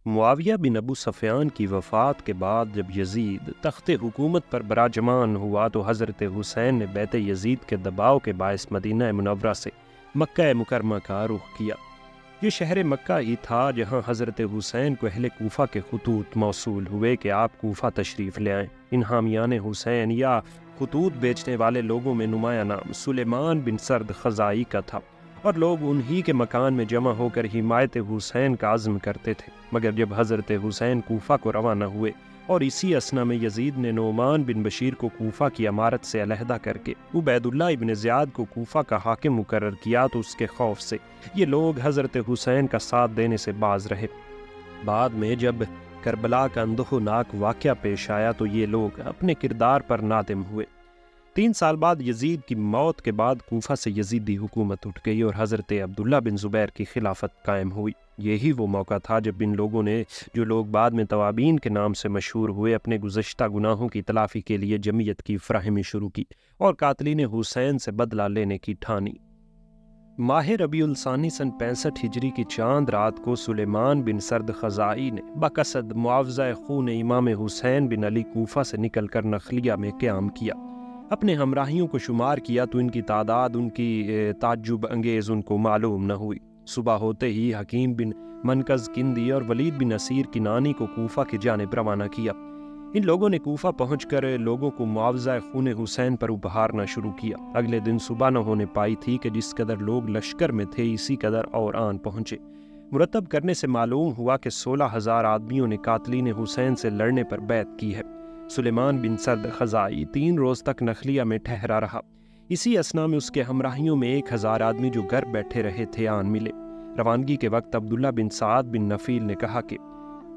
معاویہ بن ابو سفیان کی وفات کے بعد جب یزید تخت حکومت پر براجمان ہوا تو حضرت حسین نے بیت یزید کے دباؤ کے باعث مدینہ منورہ سے مکہ مکرمہ کا رخ کیا۔ یہ شہر مکہ ہی تھا جہاں حضرت حسین کو اہل کوفہ کے خطوط موصول ہوئے کہ آپ کوفہ تشریف لے آئیں۔ ان حامیان حسین یا خطوط بیچنے والے لوگوں میں نمایاں نام سلیمان بن سرد خزائی کا تھا، اور لوگ انہی کے مکان میں جمع ہو کر حمایت حسین کا عزم کرتے تھے۔ مگر جب حضرت حسین کوفہ کو روانہ ہوئے اور اسی اثنا میں یزید نے نعمان بن بشیر کو کوفہ کی امارت سے علیحدہ کر کے عبید اللہ ابن زیاد کو کوفہ کا حاکم مقرر کیا تو اس کے خوف سے یہ لوگ حضرت حسین کا ساتھ دینے سے باز رہے۔ بعد میں جب کربلا کا اندوہناک واقعہ پیش آیا تو یہ لوگ اپنے کردار پر نادم ہوئے۔ 3 سال بعد یزید کی موت کے بعد کوفہ سے یزیدی حکومت اٹھ گئی اور حضرت عبداللہ بن زبیر کی خلافت قائم ہوئی۔ یہی وہ موقع تھا جب ان لوگوں نے، جو لوگ بعد میں توابین کے نام سے مشہور ہوئے، اپنے گزشتہ گناہوں کی تلافی کے لیے جمعیت کی فراہمی شروع کی اور قاتلین حسین سے بدلہ لینے کی ٹھانی۔ ماہ ربیع الثانی سن 65 ہجری کی چاند رات کو سلیمان بن سرد خزائی نے بقصد معاوضہ خون امام حسین بن علی کوفہ سے نکل کر نخلیہ میں قیام کیا۔ اپنے ہمراہیوں کو شمار کیا تو ان کی تعداد ان کی تعجب انگیز ان کو معلوم نہ ہوئی۔ صبح ہوتے ہی حکیم بن منقذ کندی اور ولید بن اسیر کنانی کو کوفہ کی جانب روانہ کیا۔ ان لوگوں نے کوفہ پہنچ کر لوگوں کو معاوضہ خون حسین پر ابھارنا شروع کیا۔ اگلے دن صبح نہ ہونے پائی تھی کہ جس قدر لوگ لشکر میں تھے اسی قدر اور آن پہنچے۔ مرتب کرنے سے معلوم ہوا کہ 16,000 آدمیوں نے قاتلین حسین سے لڑنے پر بیعت کی ہے۔ سلیمان بن سرد خزائی 3 روز تک نخلیہ میں ٹھہرا رہا۔ اسی اثنا میں اس کے ہمراہیوں میں 1,000 آدمی جو گھر بیٹھے رہے تھے آن ملے۔ روانگی کے وقت عبداللہ بن سعد بن نفیل نے کہا کہ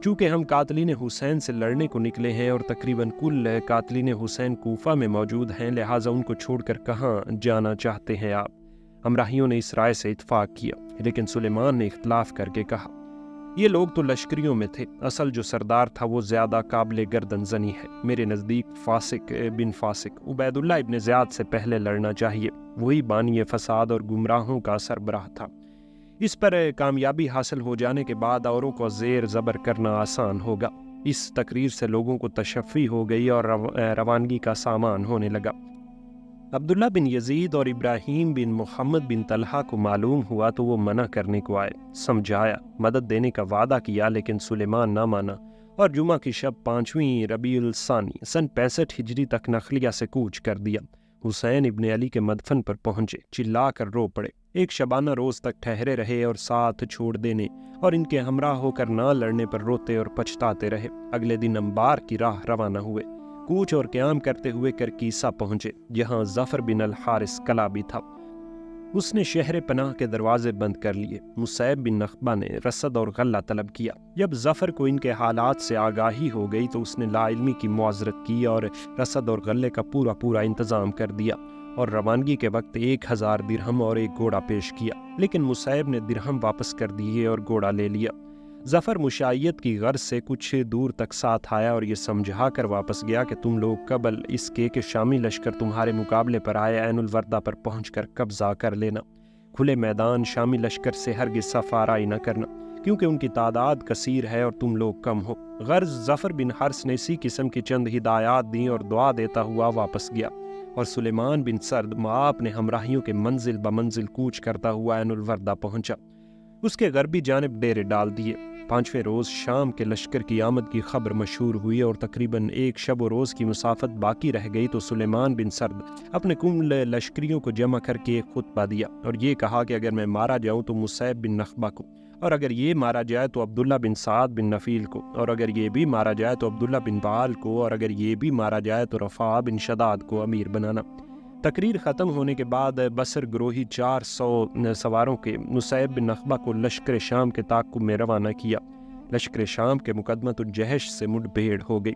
چونکہ ہم قاتلین حسین سے لڑنے کو نکلے ہیں اور تقریباً کل قاتلین حسین کوفہ میں موجود ہیں، لہٰذا ان کو چھوڑ کر کہاں جانا چاہتے ہیں آپ؟ ہمراہیوں نے اس رائے سے اتفاق کیا، لیکن سلیمان نے اختلاف کر کے کہا یہ لوگ تو لشکریوں میں تھے، اصل جو سردار تھا وہ زیادہ قابل گردن زنی ہے۔ میرے نزدیک فاسق بن فاسق عبید اللہ ابن زیاد سے پہلے لڑنا چاہیے، وہی بانی فساد اور گمراہوں کا سربراہ تھا۔ اس پر کامیابی حاصل ہو جانے کے بعد اوروں کو زیر زبر کرنا آسان ہوگا۔ اس تقریر سے لوگوں کو تشفی ہو گئی اور روانگی کا سامان ہونے لگا۔ عبداللہ بن یزید اور ابراہیم بن محمد بن طلحہ کو معلوم ہوا تو وہ منع کرنے کو آئے، سمجھایا، مدد دینے کا وعدہ کیا، لیکن سلیمان نہ مانا اور جمعہ کی شب 5ویں ربیع الثانی سن 65 ہجری تک نخلیہ سے کوچ کر دیا۔ حسین ابن علی کے مدفن پر پہنچے، چلا کر رو پڑے، ایک شبانہ روز تک ٹھہرے رہے اور ساتھ چھوڑ دینے اور ان کے ہمراہ ہو کر نہ لڑنے پر روتے اور پچھتاتے رہے۔ اگلے دن انبار کی راہ روانہ ہوئے، کوچ اور قیام کرتے ہوئے کرکیسہ پہنچے، جہاں ظفر بن الحارث کلا بھی تھا۔ اس نے شہر پناہ کے دروازے بند کر لیے۔ مصعب بن نخبہ نے رسد اور غلہ طلب کیا۔ جب ظفر کو ان کے حالات سے آگاہی ہو گئی تو اس نے لا علمی کی معذرت کی اور رسد اور غلے کا پورا انتظام کر دیا اور روانگی کے وقت 1,000 درہم اور ایک گھوڑا پیش کیا، لیکن مصعب نے درہم واپس کر دیے اور گھوڑا لے لیا۔ ظفر مشائیت کی غرض سے کچھ دور تک ساتھ آیا اور یہ سمجھا کر واپس گیا کہ تم لوگ قبل اس کے کہ شامی لشکر تمہارے مقابلے پر آئے عین الوردہ پر پہنچ کر قبضہ کر لینا۔ کھلے میدان شامی لشکر سے ہرگز سفارائی نہ کرنا، کیونکہ ان کی تعداد کثیر ہے اور تم لوگ کم ہو۔ غرض ظفر بن حرث نے اسی قسم کی چند ہدایات دیں اور دعا دیتا ہوا واپس گیا، اور سلیمان بن سرد مع اپنے ہمراہیوں کے منزل بمنزل کوچ کرتا ہوا عین الوردہ پہنچا۔ اس کے غربی جانب ڈیرے ڈال دیے۔ 5ویں روز شام کے لشکر کی آمد کی خبر مشہور ہوئی اور تقریباً 1 شب و روز کی مسافت باقی رہ گئی تو سلیمان بن سرد اپنے کل لشکریوں کو جمع کر کے ایک خطبہ دیا اور یہ کہا کہ اگر میں مارا جاؤں تو مصعب بن نخبہ کو، اور اگر یہ مارا جائے تو عبداللہ بن سعد بن نفیل کو، اور اگر یہ بھی مارا جائے تو عبداللہ بن بال کو، اور اگر یہ بھی مارا جائے تو رفاع بن شداد کو امیر بنانا۔ تقریر ختم ہونے کے بعد بصر گروہی 400 سواروں کے مصعب بن نخبہ کو لشکر شام کے تعاقب میں روانہ کیا۔ لشکر شام کے مقدمۃ الجحش سے مڈ بھیڑ ہو گئی۔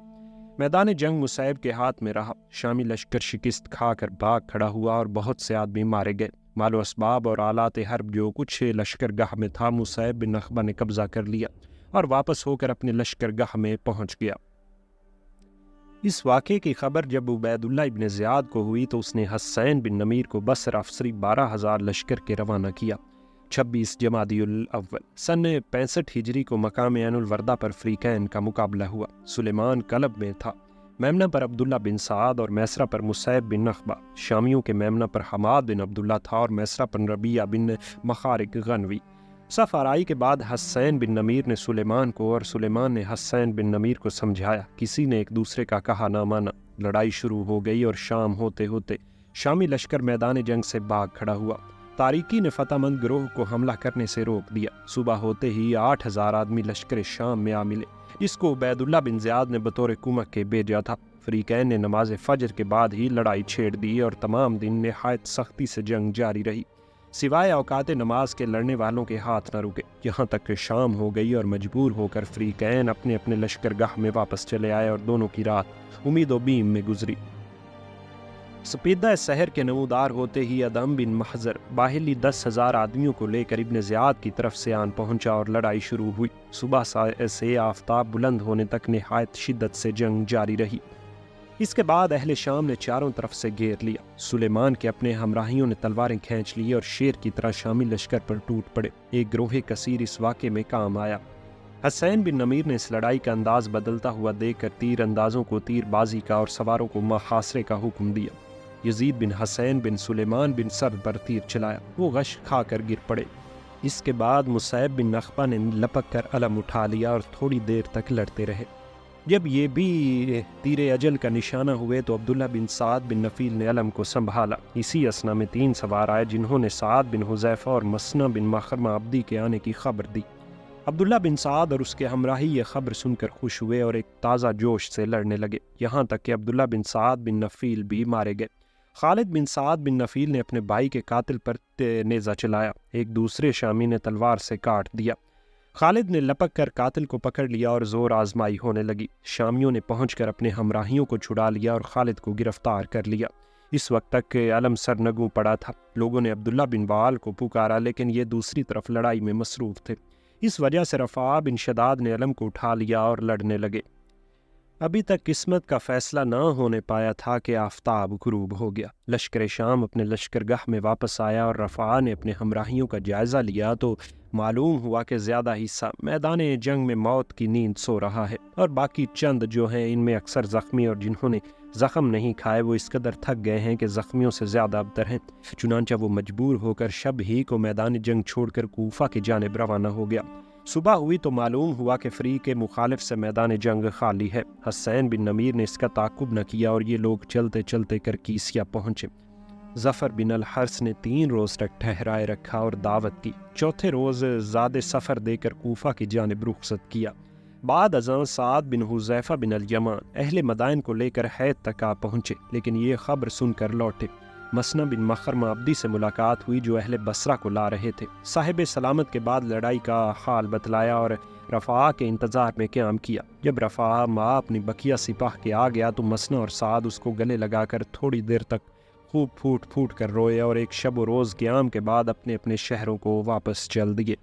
میدان جنگ مصعب کے ہاتھ میں رہا۔ شامی لشکر شکست کھا کر بھاگ کھڑا ہوا اور بہت سے آدمی مارے گئے۔ مال و اسباب اور آلات حرب جو کچھ لشکر گاہ میں تھا مصعب بن نخبہ نے قبضہ کر لیا اور واپس ہو کر اپنے لشکر گاہ میں پہنچ گیا۔ اس واقعے کی خبر جب عبید اللہ ابن زیاد کو ہوئی تو اس نے حسین بن نمیر کو بصر افسری 12,000 لشکر کے روانہ کیا۔ 26 جمادی الاول سن 65 ہجری کو مقام عین الوردہ پر فریقین کا مقابلہ ہوا۔ سلیمان قلب میں تھا، میمنہ پر عبداللہ بن سعد اور میسرہ پر مصعب بن نخبہ۔ شامیوں کے میمنہ پر حماد بن عبداللہ تھا اور میسرہ پر ربیعہ بن مخارق غنوی۔ صف آرائی کے بعد حسین بن نمیر نے سلیمان کو اور سلیمان نے حسین بن نمیر کو سمجھایا، کسی نے ایک دوسرے کا کہا نہ مانا۔ لڑائی شروع ہو گئی اور شام ہوتے ہوتے شامی لشکر میدان جنگ سے بھاگ کھڑا ہوا۔ تاریکی نے فتح مند گروہ کو حملہ کرنے سے روک دیا۔ صبح ہوتے ہی 8000 آدمی لشکر شام میں آ ملے، جس کو عبید اللہ بن زیاد نے بطور کمک کے بھیجا تھا۔ فریقین نے نماز فجر کے بعد ہی لڑائی چھیڑ دی اور تمام دن نہایت سختی سے جنگ جاری رہی، سوائے اوقات نماز کے لڑنے والوں کے ہاتھ نہ رکے، یہاں تک کہ شام ہو گئی اور مجبور ہو کر فریقین اپنے اپنے لشکرگاہ میں واپس چلے آئے اور دونوں کی رات امید و بیم میں گزری۔ سپیدہ سحر کے نمودار ہوتے ہی ادم بن محضر باہلی 10,000 آدمیوں کو لے کر ابن زیاد کی طرف سے آن پہنچا اور لڑائی شروع ہوئی۔ صبح سے آفتاب بلند ہونے تک نہایت شدت سے جنگ جاری رہی۔ اس کے بعد اہل شام نے چاروں طرف سے گھیر لیا۔ سلیمان کے اپنے ہمراہیوں نے تلواریں کھینچ لی اور شیر کی طرح شامی لشکر پر ٹوٹ پڑے۔ ایک گروہ کثیر اس واقعے میں کام آیا۔ حسین بن نمیر نے اس لڑائی کا انداز بدلتا ہوا دیکھ کر تیر اندازوں کو تیر بازی کا اور سواروں کو محاصرے کا حکم دیا۔ یزید بن حسین بن سلیمان بن سرد پر تیر چلایا، وہ غش کھا کر گر پڑے۔ اس کے بعد مصعب بن نخبہ نے لپک کر علم اٹھا لیا اور تھوڑی دیر تک لڑتے رہے۔ جب یہ بھی تیر اجل کا نشانہ ہوئے تو عبداللہ بن سعد بن نفیل نے علم کو سنبھالا۔ اسی اثنا میں 3 سوار آئے جنہوں نے سعد بن حذیفہ اور مسنہ بن مخرمہ عبدی کے آنے کی خبر دی۔ عبداللہ بن سعد اور اس کے ہمراہی یہ خبر سن کر خوش ہوئے اور ایک تازہ جوش سے لڑنے لگے، یہاں تک کہ عبداللہ بن سعد بن نفیل بھی مارے گئے۔ خالد بن سعد بن نفیل نے اپنے بھائی کے قاتل پر نیزہ چلایا، ایک دوسرے شامی نے تلوار سے کاٹ دیا۔ خالد نے لپک کر قاتل کو پکڑ لیا اور زور آزمائی ہونے لگی۔ شامیوں نے پہنچ کر اپنے ہمراہیوں کو چھڑا لیا اور خالد کو گرفتار کر لیا۔ اس وقت تک علم سرنگوں پڑا تھا۔ لوگوں نے عبداللہ بن وال کو پکارا لیکن یہ دوسری طرف لڑائی میں مصروف تھے، اس وجہ سے رفاعہ بن شداد نے علم کو اٹھا لیا اور لڑنے لگے۔ ابھی تک قسمت کا فیصلہ نہ ہونے پایا تھا کہ آفتاب غروب ہو گیا۔ لشکر شام اپنے لشکرگاہ میں واپس آیا اور رفاعہ نے اپنے ہمراہیوں کا جائزہ لیا تو معلوم ہوا کہ زیادہ حصہ میدان جنگ میں موت کی نیند سو رہا ہے، اور باقی چند جو ہیں ان میں اکثر زخمی اور جنہوں نے زخم نہیں کھائے وہ اس قدر تھک گئے ہیں کہ زخمیوں سے زیادہ ابتر ہیں۔ چنانچہ وہ مجبور ہو کر شب ہی کو میدان جنگ چھوڑ کر کوفہ کی جانب روانہ ہو گیا۔ صبح ہوئی تو معلوم ہوا کہ فریق مخالف سے میدان جنگ خالی ہے۔ حسین بن نمیر نے اس کا تعاقب نہ کیا اور یہ لوگ چلتے چلتے کرکیسیہ پہنچے۔ ظفر بن الحرث نے 3 روز تک ٹھہرائے رکھا اور دعوت کی۔ چوتھے روز زاد سفر دے کر کوفہ کی جانب رخصت کیا۔ بعد ازاں سعد بن حذیفہ بن الیمان اہل مدائن کو لے کر حید تک آ پہنچے، لیکن یہ خبر سن کر لوٹے۔ مسنہ بن مخرمہ عبدی سے ملاقات ہوئی جو اہل بصرہ کو لا رہے تھے۔ صاحب سلامت کے بعد لڑائی کا حال بتلایا اور رفاعہ کے انتظار میں قیام کیا۔ جب رفاعہ ماں اپنی بقیہ سپاہ کے آ گیا تو مسنہ اور سعد اس کو گلے لگا کر تھوڑی دیر تک خوب پھوٹ پھوٹ کر روئے اور ایک شب و روز قیام کے بعد اپنے اپنے شہروں کو واپس چل دیے۔